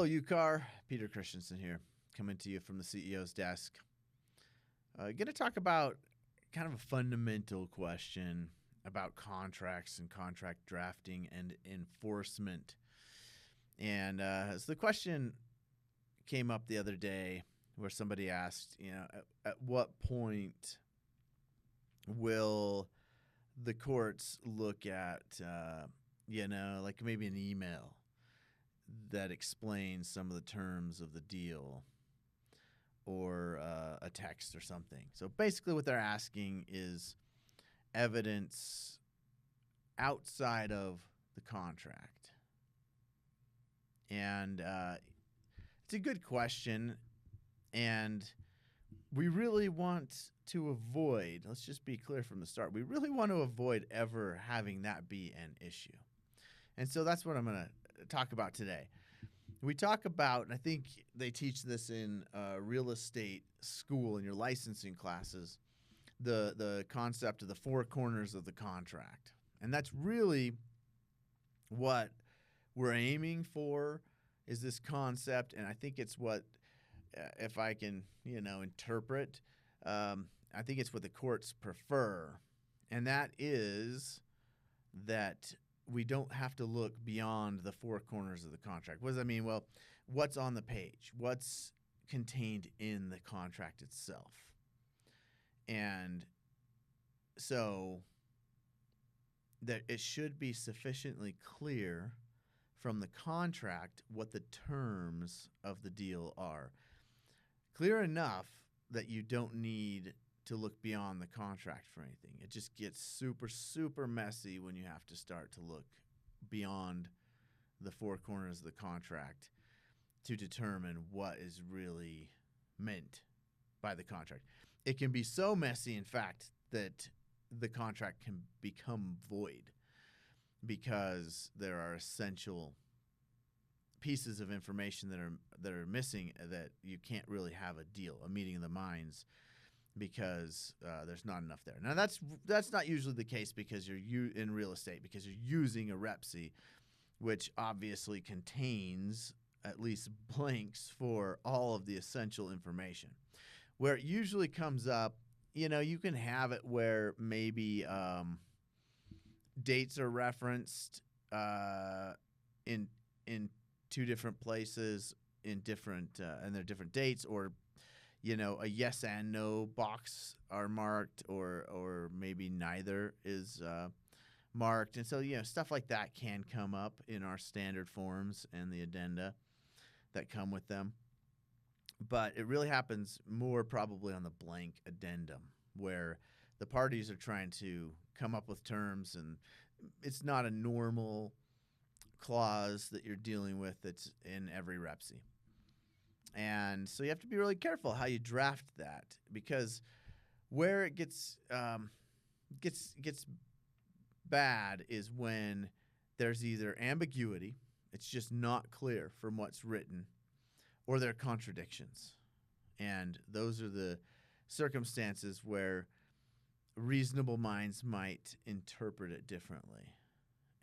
you car. Peter Christensen here, coming to you from the CEO's desk. Going to talk about kind of a fundamental question about contracts and contract drafting and enforcement. And so the question came up the other day where somebody asked, at what point will the courts look at, like maybe an email that explains some of the terms of the deal or a text or something. So basically what they're asking is evidence outside of the contract. And it's a good question, and we really want to avoid, let's just be clear from the start, we really want to avoid ever having that be an issue. And so that's what I'm going to talk about today. We talk about, and I think they teach this in real estate school in your licensing classes, the concept of the four corners of the contract. And that's really what we're aiming for, is this concept. And I think it's what, if I can, interpret, I think it's what the courts prefer. And that is that we don't have to look beyond the four corners of the contract. What does that mean? Well, what's on the page? What's contained in the contract itself? And so that it should be sufficiently clear from the contract what the terms of the deal are. Clear enough that you don't need to look beyond the contract for anything. It just gets super, super messy when you have to start to look beyond the four corners of the contract to determine what is really meant by the contract. It can be so messy, in fact, that the contract can become void because there are essential pieces of information that are missing, that you can't really have a deal, a meeting of the minds, because there's not enough there. Now, that's not usually the case because you're in real estate, because you're using a REPSI, which obviously contains at least blanks for all of the essential information. Where it usually comes up, you can have it where maybe dates are referenced in two different places in different and they're different dates, or a yes and no box are marked, or maybe neither is marked. And so, stuff like that can come up in our standard forms and the addenda that come with them. But it really happens more probably on the blank addendum, where the parties are trying to come up with terms, and it's not a normal clause that you're dealing with that's in every REPSI. And so you have to be really careful how you draft that, because where it gets bad is when there's either ambiguity, it's just not clear from what's written, or there are contradictions. And those are the circumstances where reasonable minds might interpret it differently.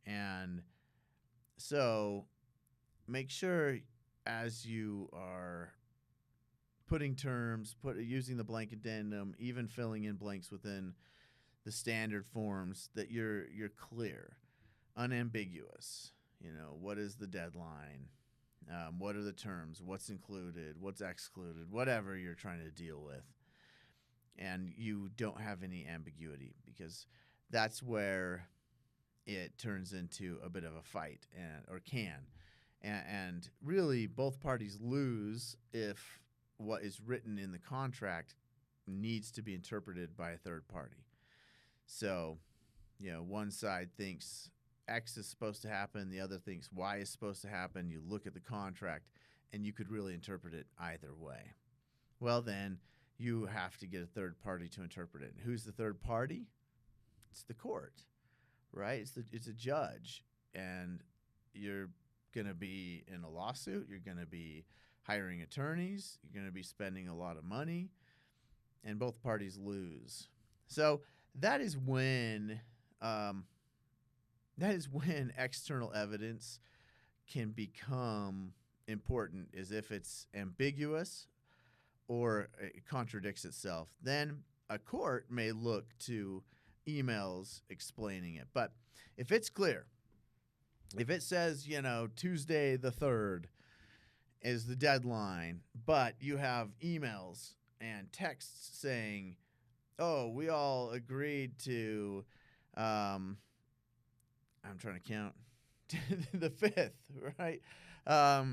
And so make sure, as you are putting terms, using the blank addendum, even filling in blanks within the standard forms, that you're clear, unambiguous. What is the deadline? What are the terms? What's included? What's excluded? Whatever you're trying to deal with. And you don't have any ambiguity, because that's where it turns into a bit of a fight, or can. And really, both parties lose if what is written in the contract needs to be interpreted by a third party. So, one side thinks X is supposed to happen, the other thinks Y is supposed to happen. You look at the contract, and you could really interpret it either way. Well, then you have to get a third party to interpret it. And who's the third party? It's the court, right? It's a judge, and you're going to be in a lawsuit. You're going to be hiring attorneys. You're going to be spending a lot of money, and both parties lose. So that is when external evidence can become important is if it's ambiguous or it contradicts itself. Then a court may look to emails explaining it. But if it's clear, if it says, Tuesday the 3rd is the deadline, but you have emails and texts saying, oh, we all agreed to, I'm trying to count, the 5th, right? I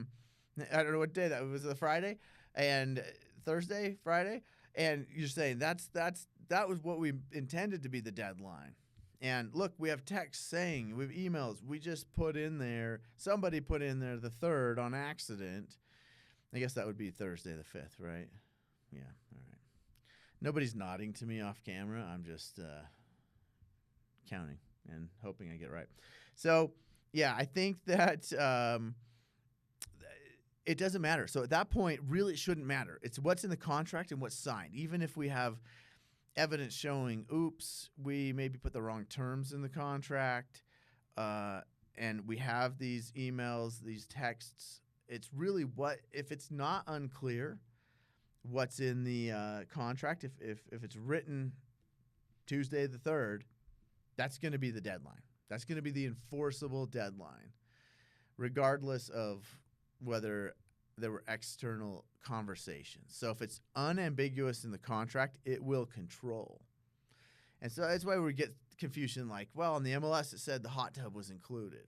don't know what day that was, a Friday and Thursday, Friday. And you're saying that was what we intended to be the deadline. And look, we have texts saying, we have emails, we just somebody put in there the 3rd on accident. I guess that would be Thursday the 5th, right? Yeah, all right. Nobody's nodding to me off camera. I'm just counting and hoping I get it right. So, yeah, I think that it doesn't matter. So at that point, really it shouldn't matter. It's what's in the contract and what's signed. Even if we have evidence showing, oops, we maybe put the wrong terms in the contract, and we have these emails, these texts, it's really if it's not unclear what's in the contract, if it's written Tuesday the 3rd, that's going to be the deadline. That's going to be the enforceable deadline, regardless of whether there were external conversations. So if it's unambiguous in the contract, it will control. And so that's why we get confusion like, well, on the MLS it said the hot tub was included.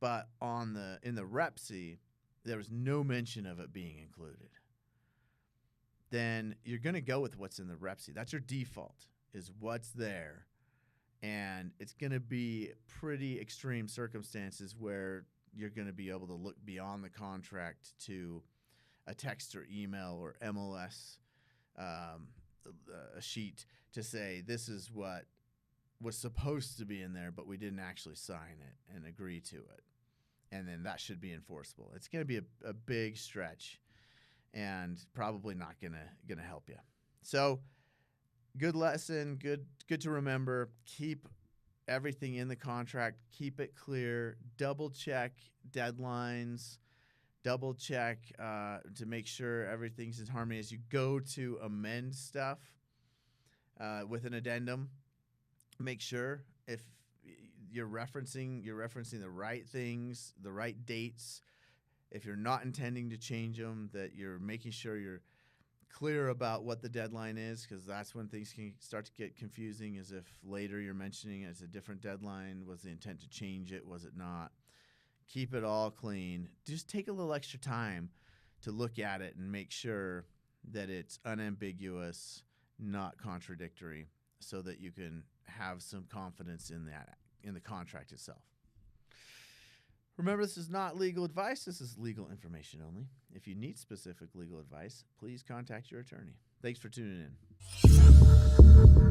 But in the REPC, there was no mention of it being included. Then you're going to go with what's in the REPC. That's your default, is what's there. And it's going to be pretty extreme circumstances where you're going to be able to look beyond the contract to a text or email or MLS a sheet to say this is what was supposed to be in there, but we didn't actually sign it and agree to it. And then that should be enforceable. It's going to be a big stretch and probably not going to help you. So good lesson, good to remember. Keep everything in the contract. Keep it clear. Double check deadlines. Double check to make sure everything's in harmony as you go to amend stuff with an addendum. Make sure if you're referencing the right things, the right dates. If you're not intending to change them, that you're making sure you're clear about what the deadline is, because that's when things can start to get confusing, is if later you're mentioning it as a different deadline. Was the intent to change it? Was it not? Keep it all clean. Just take a little extra time to look at it and make sure that it's unambiguous, not contradictory, so that you can have some confidence in the contract itself. Remember, this is not legal advice. This is legal information only. If you need specific legal advice, please contact your attorney. Thanks for tuning in.